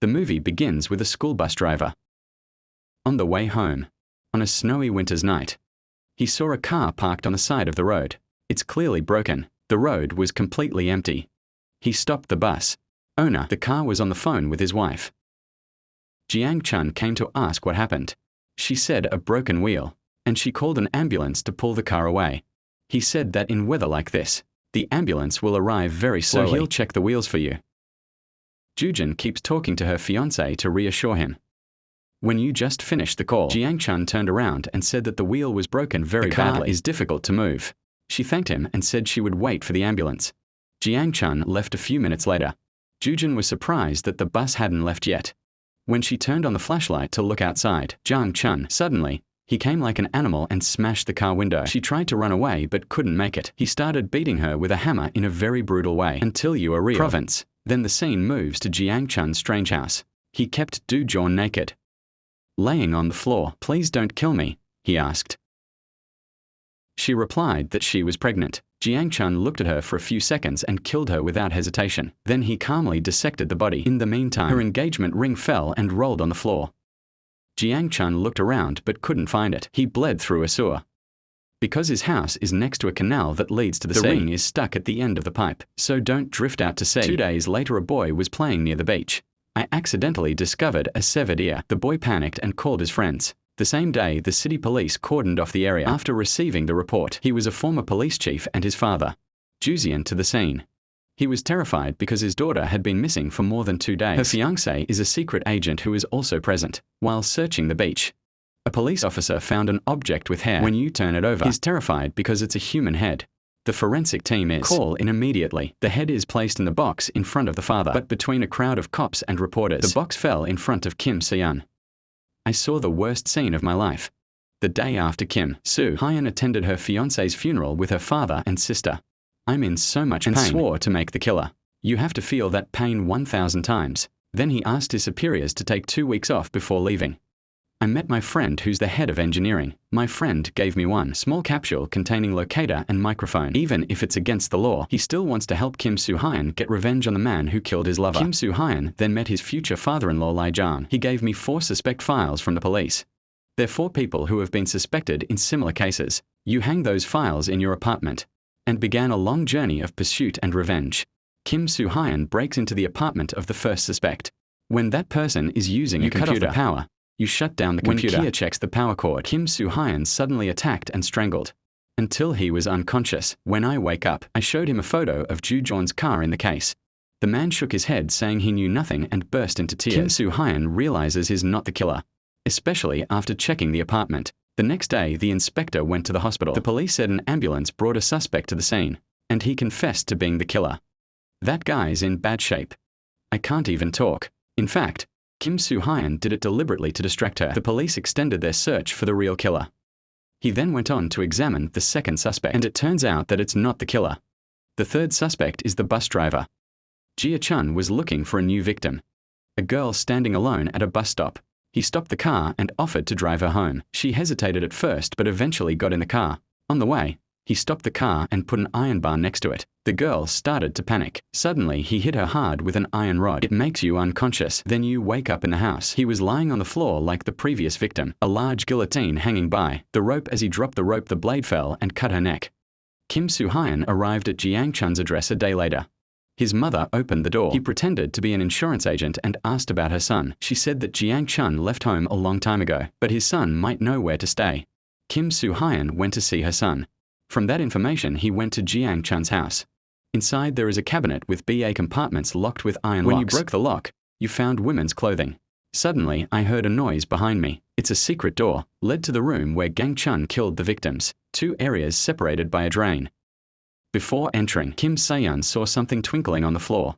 The movie begins with a school bus driver. On the way home, on a snowy winter's night, he saw a car parked on the side of the road. It's clearly broken. The road was completely empty. He stopped the bus owner. The car was on the phone with his wife. Jiang Chun came to ask what happened. She said a broken wheel, and she called an ambulance to pull the car away. He said that in weather like this, the ambulance will arrive very slowly. So he'll check the wheels for you. Jujin keeps talking to her fiancé to reassure him. When you just finished the call, Jiang Chun turned around and said that the wheel was broken very badly. The car is difficult to move. She thanked him and said she would wait for the ambulance. Jiang Chun left a few minutes later. Jujin was surprised that the bus hadn't left yet. When she turned on the flashlight to look outside, Jiang Chun, suddenly, he came like an animal and smashed the car window. She tried to run away but couldn't make it. He started beating her with a hammer in a very brutal way. Until you are real. Province. Then the scene moves to Jiang Chun's strange house. He kept Du Jun naked, laying on the floor. Please don't kill me, he asked. She replied that she was pregnant. Jiang Chun looked at her for a few seconds and killed her without hesitation. Then he calmly dissected the body. In the meantime, her engagement ring fell and rolled on the floor. Jiang Chun looked around but couldn't find it. He bled through a sewer. Because his house is next to a canal that leads to the sea, the ring is stuck at the end of the pipe, so don't drift out to sea. 2 days later, a boy was playing near the beach. I accidentally discovered a severed ear. The boy panicked and called his friends. The same day, the city police cordoned off the area after receiving the report. He was a former police chief and his father, Juzian, to the scene. He was terrified because his daughter had been missing for more than 2 days. Her fiancé is a secret agent who is also present. While searching the beach, a police officer found an object with hair. When you turn it over, he's terrified because it's a human head. The forensic team is called in immediately. The head is placed in the box in front of the father, but between a crowd of cops and reporters. The box fell in front of Kim Se-yeon. I saw the worst scene of my life. The day after Kim Soo-hyun attended her fiancé's funeral with her father and sister. I'm in so much pain and swore to make the killer. You have to feel that pain 1,000 times. Then he asked his superiors to take 2 weeks off before leaving. I met my friend who's the head of engineering. My friend gave me one small capsule containing locator and microphone. Even if it's against the law, he still wants to help Kim Soo-hyun get revenge on the man who killed his lover. Kim Soo-hyun then met his future father-in-law Lee Jang. He gave me 4 suspect files from the police. They're 4 people who have been suspected in similar cases. You hang those files in your apartment. And began a long journey of pursuit and revenge. Kim Soo-hyun breaks into the apartment of the first suspect. When that person is using a computer, cut off the power. You shut down the computer. When Kia checks the power cord, Kim Soo-hyun suddenly attacked and strangled. Until he was unconscious. When I wake up, I showed him a photo of Ju Jeon's car in the case. The man shook his head saying he knew nothing and burst into tears. Kim Soo-hyun realizes he's not the killer, especially after checking the apartment. The next day, the inspector went to the hospital. The police said an ambulance brought a suspect to the scene, and he confessed to being the killer. That guy's in bad shape. I can't even talk. In fact, Kim Soo-hyun did it deliberately to distract her. The police extended their search for the real killer. He then went on to examine the second suspect, and it turns out that it's not the killer. The third suspect is the bus driver. Jia Chun was looking for a new victim, a girl standing alone at a bus stop. He stopped the car and offered to drive her home. She hesitated at first but eventually got in the car. On the way, he stopped the car and put an iron bar next to it. The girl started to panic. Suddenly, he hit her hard with an iron rod. It makes you unconscious. Then you wake up in the house. He was lying on the floor like the previous victim, a large guillotine hanging by. The rope, as he dropped the rope, the blade fell and cut her neck. Kim Soo-hyun arrived at Jiang Chun's address a day later. His mother opened the door. He pretended to be an insurance agent and asked about her son. She said that Jiang Chun left home a long time ago, but his son might know where to stay. Kim Soo-hyun went to see her son. From that information, he went to Jiang Chun's house. Inside there is a cabinet with BA compartments locked with iron locks. When you broke the lock, you found women's clothing. Suddenly, I heard a noise behind me. It's a secret door, led to the room where Gang Chun killed the victims, 2 areas separated by a drain. Before entering, Kim Se-yeon saw something twinkling on the floor.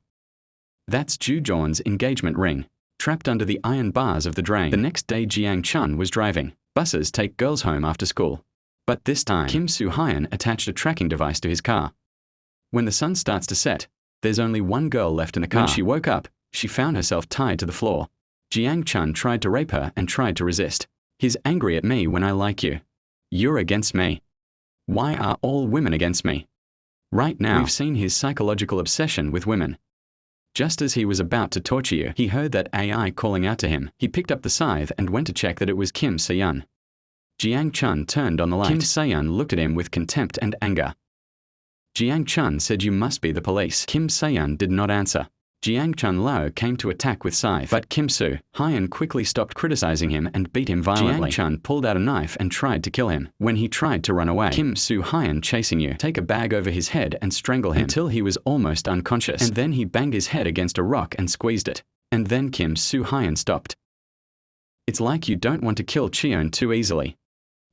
That's Ju Jeon's engagement ring, trapped under the iron bars of the drain. The next day, Jiang Chun was driving. Buses take girls home after school. But this time, Kim Soo-hyun attached a tracking device to his car. When the sun starts to set, there's only one girl left in the car. When she woke up, she found herself tied to the floor. Jiang Chun tried to rape her and tried to resist. He's angry at me when I like you. You're against me. Why are all women against me? Right now, we've seen his psychological obsession with women. Just as he was about to torture you, he heard that AI calling out to him. He picked up the scythe and went to check that it was Kim Se-yeon. Jiang Chun turned on the light. Kim Se-yeon looked at him with contempt and anger. Jiang Chun said, "You must be the police." Kim Se-yeon did not answer. Jiang Chun Lao came to attack with scythe, but Kim Soo-hyun quickly stopped criticizing him and beat him violently. Jiang Chun pulled out a knife and tried to kill him. When he tried to run away, Kim Soo-hyun chasing you, take a bag over his head and strangle him until he was almost unconscious, and then he banged his head against a rock and squeezed it. And then Kim Soo-hyun stopped. It's like you don't want to kill Cheon too easily.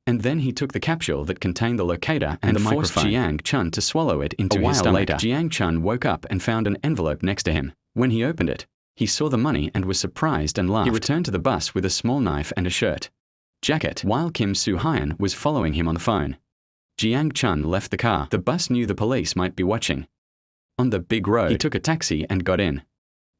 And then he took the capsule that contained the locator and forced Jiang Chun to swallow it into his stomach. Later, Jiang Chun woke up and found an envelope next to him. When he opened it, he saw the money and was surprised and laughed. He returned to the bus with a small knife and a shirt jacket, while Kim Soo-hyun was following him on the phone. Jiang Chun left the car. The bus knew the police might be watching. On the big road, he took a taxi and got in.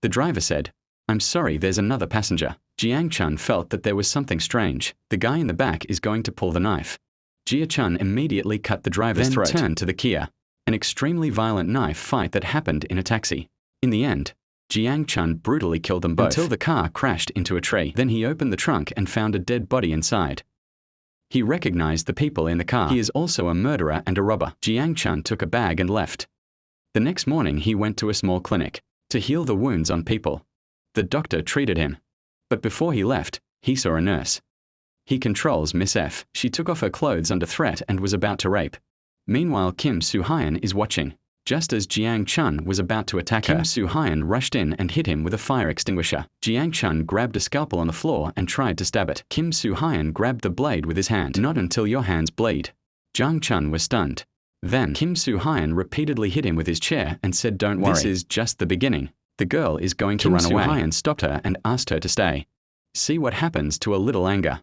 The driver said, "I'm sorry, there's another passenger." Jiang Chun felt that there was something strange. The guy in the back is going to pull the knife. Jia Chun immediately cut the driver's throat. Then turned to the Kia. An extremely violent knife fight that happened in a taxi. In the end, Jiang Chun brutally killed them both until the car crashed into a tree. Then he opened the trunk and found a dead body inside. He recognized the people in the car. He is also a murderer and a robber. Jiang Chun took a bag and left. The next morning he went to a small clinic to heal the wounds on people. The doctor treated him. But before he left, he saw a nurse. He controls Miss F. She took off her clothes under threat and was about to rape. Meanwhile, Kim Soo-hyun is watching. Just as Jiang Chun was about to attack her, Kim Soo-hyun rushed in and hit him with a fire extinguisher. Jiang Chun grabbed a scalpel on the floor and tried to stab it. Kim Soo-hyun grabbed the blade with his hand. "Not until your hands bleed." Jiang Chun was stunned. Then Kim Soo-hyun repeatedly hit him with his chair and said, "Don't worry. This is just the beginning. The girl is going to run away." Kim Soo-hyun stopped her and asked her to stay. See what happens to a little anger.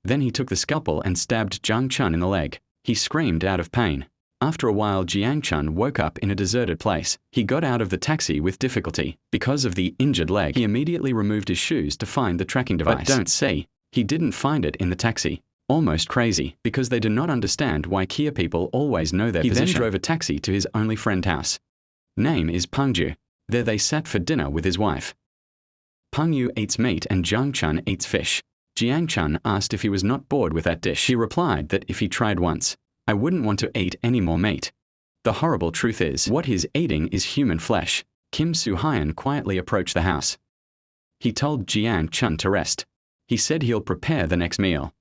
Then he took the scalpel and stabbed Jiang Chun in the leg. He screamed out of pain. After a while, Jiang Chun woke up in a deserted place. He got out of the taxi with difficulty. Because of the injured leg, he immediately removed his shoes to find the tracking device. But don't see, he didn't find it in the taxi. Almost crazy, because they do not understand why Kia people always know their position. He then drove a taxi to his only friend's house. Name is Pengju. There they sat for dinner with his wife. Pengyu eats meat and Jiang Chun eats fish. Jiang Chun asked if he was not bored with that dish. He replied that if he tried once, "I wouldn't want to eat any more meat." The horrible truth is, what he's eating is human flesh. Kim Soo-hyun quietly approached the house. He told Jiang Chun to rest. He said he'll prepare the next meal.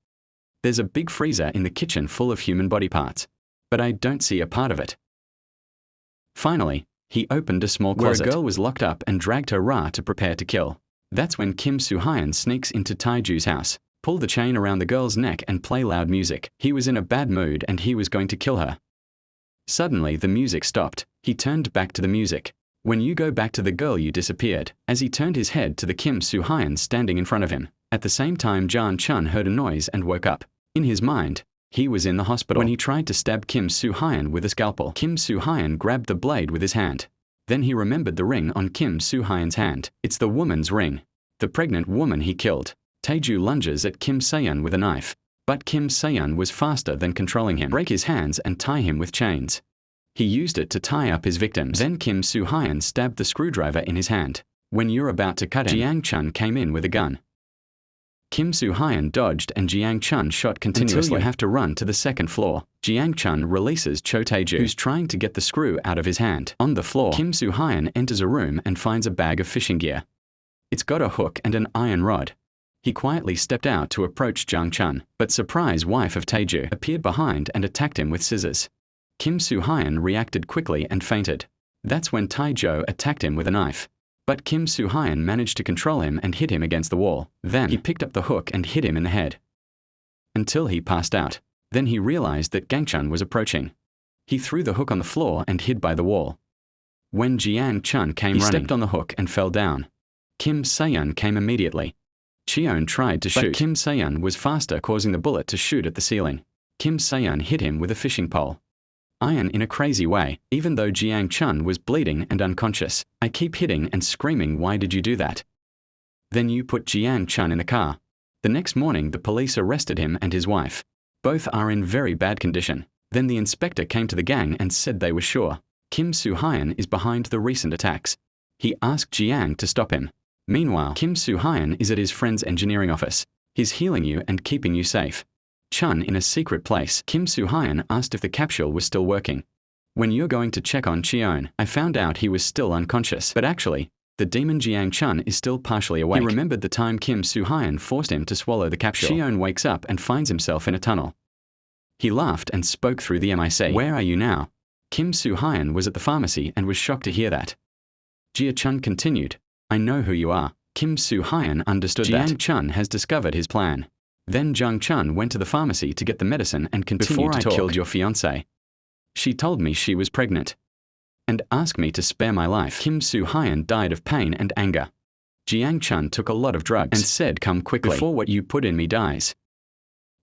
There's a big freezer in the kitchen full of human body parts, but I don't see a part of it. Finally, he opened a small closet where a girl was locked up and dragged her Ra to prepare to kill. That's when Kim Soo-hyun sneaks into Taeju's house, pull the chain around the girl's neck and play loud music. He was in a bad mood and he was going to kill her. Suddenly the music stopped. He turned back to the music. "When you go back to the girl you disappeared," as he turned his head to the Kim Soo-hyun standing in front of him. At the same time, Jiang Chun heard a noise and woke up. In his mind, he was in the hospital. When he tried to stab Kim Soo-hyun with a scalpel, Kim Soo-hyun grabbed the blade with his hand. Then he remembered the ring on Kim Soo-hyun's hand. It's the woman's ring. The pregnant woman he killed. Taeju lunges at Kim Se-yeon with a knife. But Kim Se-yeon was faster than controlling him. Break his hands and tie him with chains. He used it to tie up his victims. Then Kim Soo-hyun stabbed the screwdriver in his hand. When you're about to cut him, Jiang Chun came in with a gun. Kim Soo-hyun dodged and Jiang Chun shot continuously. Until you have to run to the second floor. Jiang Chun releases Cho Taeju, who's trying to get the screw out of his hand. On the floor, Kim Soo-hyun enters a room and finds a bag of fishing gear. It's got a hook and an iron rod. He quietly stepped out to approach Jiang Chun, but surprise wife of Taeju appeared behind and attacked him with scissors. Kim Soo-hyun reacted quickly and fainted. That's when Taeju attacked him with a knife. But Kim Soo-hyun managed to control him and hit him against the wall. Then he picked up the hook and hit him in the head until he passed out. Then he realized that Gang Chun was approaching. He threw the hook on the floor and hid by the wall. When Jiang Chun came running, he stepped on the hook and fell down. Kim Se-yeon came immediately. Cheon tried to shoot, but Kim Se-yeon was faster, causing the bullet to shoot at the ceiling. Kim Se-yeon hit him with a fishing pole. Iron in a crazy way, even though Jiang Chun was bleeding and unconscious. I keep hitting and screaming, "Why did you do that?" Then you put Jiang Chun in the car. The next morning the police arrested him and his wife. Both are in very bad condition. Then the inspector came to the gang and said they were sure Kim Soo-hyun is behind the recent attacks. He asked Jiang to stop him. Meanwhile, Kim Soo-hyun is at his friend's engineering office. He's healing you and keeping you safe. Chun in a secret place. Kim Soo-hyun asked if the capsule was still working. When you're going to check on Cheon, I found out he was still unconscious. But actually, the demon Jiang Chun is still partially awake. He remembered the time Kim Soo-hyun forced him to swallow the capsule. Cheon wakes up and finds himself in a tunnel. He laughed and spoke through the mic. Where are you now? Kim Soo-hyun was at the pharmacy and was shocked to hear that. Jia Chun continued, I know who you are. Kim Soo-hyun understood that. Jiang Chun has discovered his plan. Then Jung Chun went to the pharmacy to get the medicine and continued to talk. Before I killed your fiancée. She told me she was pregnant. And asked me to spare my life. Kim Soo-hyun died of pain and anger. Jiang Chun took a lot of drugs and said come quickly before what you put in me dies.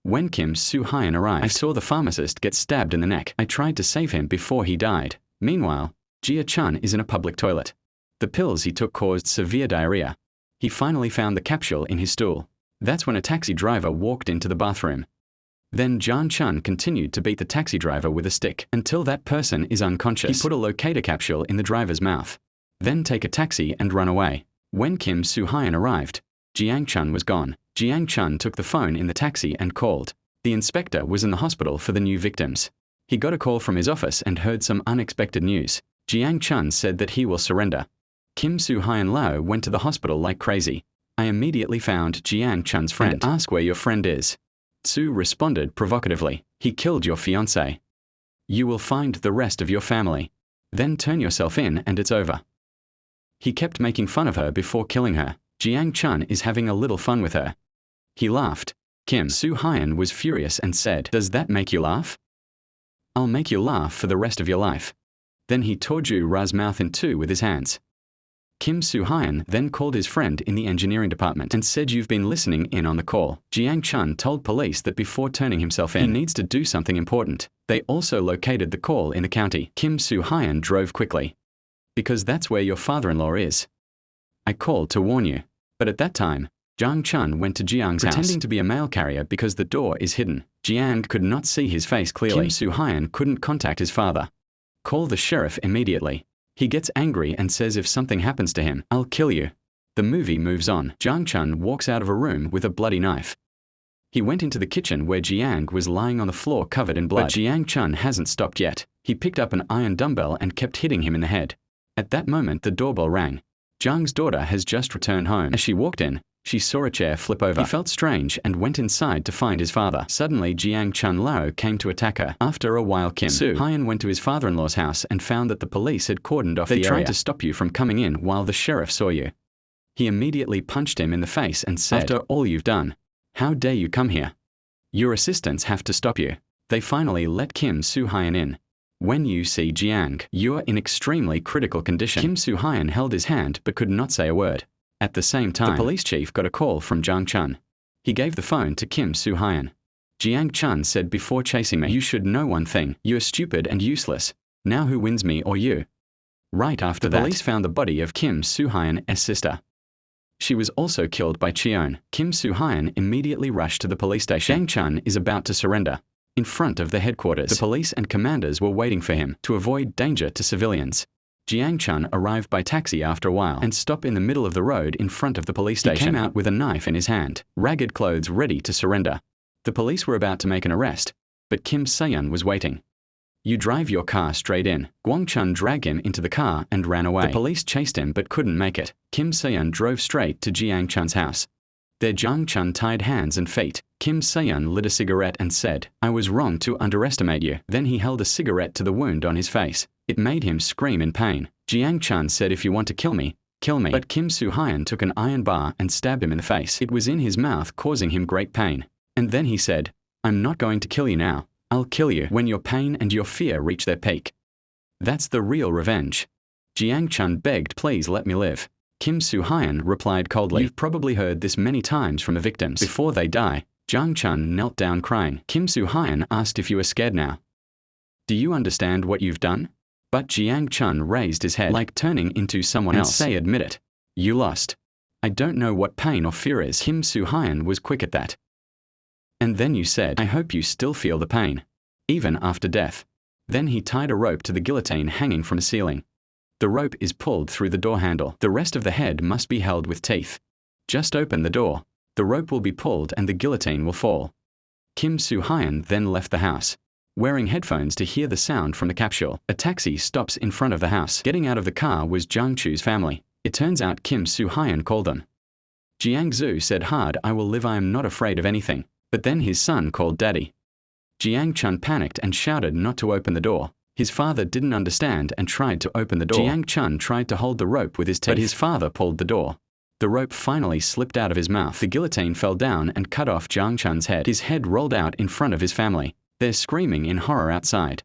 When Kim Soo-hyun arrived, I saw the pharmacist get stabbed in the neck. I tried to save him before he died. Meanwhile, Jia Chun is in a public toilet. The pills he took caused severe diarrhea. He finally found the capsule in his stool. That's when a taxi driver walked into the bathroom. Then Jan Chun continued to beat the taxi driver with a stick until that person is unconscious. He put a locator capsule in the driver's mouth. Then take a taxi and run away. When Kim Soo-hyun arrived, Jiang Chun was gone. Jiang Chun took the phone in the taxi and called. The inspector was in the hospital for the new victims. He got a call from his office and heard some unexpected news. Jiang Chun said that he will surrender. Kim Soo-hyun Lao went to the hospital like crazy. I immediately found Jiang Chun's friend and asked where your friend is. Tsu responded provocatively, he killed your fiancé. You will find the rest of your family. Then turn yourself in and it's over. He kept making fun of her before killing her. Jiang Chun is having a little fun with her. He laughed. Kim Soo-hyun was furious and said, does that make you laugh? I'll make you laugh for the rest of your life. Then he tore Ju-ra's mouth in two with his hands. Kim Soo-hyun then called his friend in the engineering department and said you've been listening in on the call. Jiang Chun told police that before turning himself in, he needs to do something important. They also located the call in the county. Kim Soo-hyun drove quickly. Because that's where your father-in-law is. I called to warn you. But at that time, Jiang Chun went to Jiang's house, pretending to be a mail carrier because the door is hidden. Jiang could not see his face clearly. Kim Soo-hyun couldn't contact his father. Call the sheriff immediately. He gets angry and says if something happens to him, I'll kill you. The movie moves on. Jiang Chun walks out of a room with a bloody knife. He went into the kitchen where Jiang was lying on the floor covered in blood. But Jiang Chun hasn't stopped yet. He picked up an iron dumbbell and kept hitting him in the head. At that moment the doorbell rang. Jiang's daughter has just returned home. As she walked in, she saw a chair flip over. He felt strange and went inside to find his father. Suddenly Jiang Chun Lao came to attack her. After a while Kim Soo-hyun went to his father-in-law's house and found that the police had cordoned off the area. They tried to stop you from coming in while the sheriff saw you. He immediately punched him in the face and said, after all you've done, how dare you come here? Your assistants have to stop you. They finally let Kim Soo-hyun in. When you see Jiang, you're in extremely critical condition. Kim Soo-hyun held his hand but could not say a word. At the same time, the police chief got a call from Jiang Chun. He gave the phone to Kim Soo-hyun. Jiang Chun said before chasing me, you should know one thing, you're stupid and useless. Now who wins me or you? Right after that, the police found the body of Kim Soo-hyun's sister. She was also killed by Cheon. Kim Soo-hyun immediately rushed to the police station. Jiang Chun is about to surrender. In front of the headquarters, the police and commanders were waiting for him to avoid danger to civilians. Jiang Chun arrived by taxi after a while and stopped in the middle of the road in front of the police station. He came out with a knife in his hand, ragged clothes ready to surrender. The police were about to make an arrest, but Kim Se-yeon was waiting. You drive your car straight in. Gwang Chun dragged him into the car and ran away. The police chased him but couldn't make it. Kim Se-yeon drove straight to Jiang Chun's house. There Jiang Chun tied hands and feet. Kim Se-yeon lit a cigarette and said, I was wrong to underestimate you. Then he held a cigarette to the wound on his face. It made him scream in pain. Jiang Chun said if you want to kill me, kill me. But Kim Soo-hyun took an iron bar and stabbed him in the face. It was in his mouth causing him great pain. And then he said, I'm not going to kill you now. I'll kill you when your pain and your fear reach their peak. That's the real revenge. Jiang Chun begged, please let me live. Kim Soo-hyun replied coldly, you've probably heard this many times from the victims. Before they die, Jiang Chun knelt down crying. Kim Soo-hyun asked if you are scared now. Do you understand what you've done? But Jiang Chun raised his head like turning into someone else. Say admit it. You lost. I don't know what pain or fear is. Kim Soo-hyun was quick at that. And then you said, I hope you still feel the pain. Even after death. Then he tied a rope to the guillotine hanging from the ceiling. The rope is pulled through the door handle. The rest of the head must be held with teeth. Just open the door. The rope will be pulled and the guillotine will fall. Kim Soo-hyun then left the house, wearing headphones to hear the sound from the capsule. A taxi stops in front of the house. Getting out of the car was Jung-chu's family. It turns out Kim Soo-hyun called them. Jiang-zu said hard, "I will live, I am not afraid of anything." But then his son called Daddy. Jiang-chun panicked and shouted not to open the door. His father didn't understand and tried to open the door. Jiang-chun tried to hold the rope with his teeth, but his father pulled the door. The rope finally slipped out of his mouth. The guillotine fell down and cut off Jiang-chun's head. His head rolled out in front of his family. They're screaming in horror outside.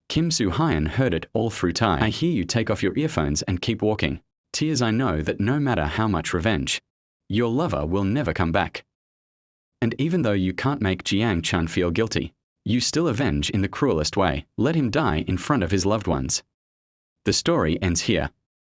Kim Soo-hyun heard it all through Thai. "I hear you, take off your earphones and keep walking. Tears, I know that no matter how much revenge, your lover will never come back. And even though you can't make Jiang-chun feel guilty, you still avenge in the cruelest way. Let him die in front of his loved ones." The story ends here.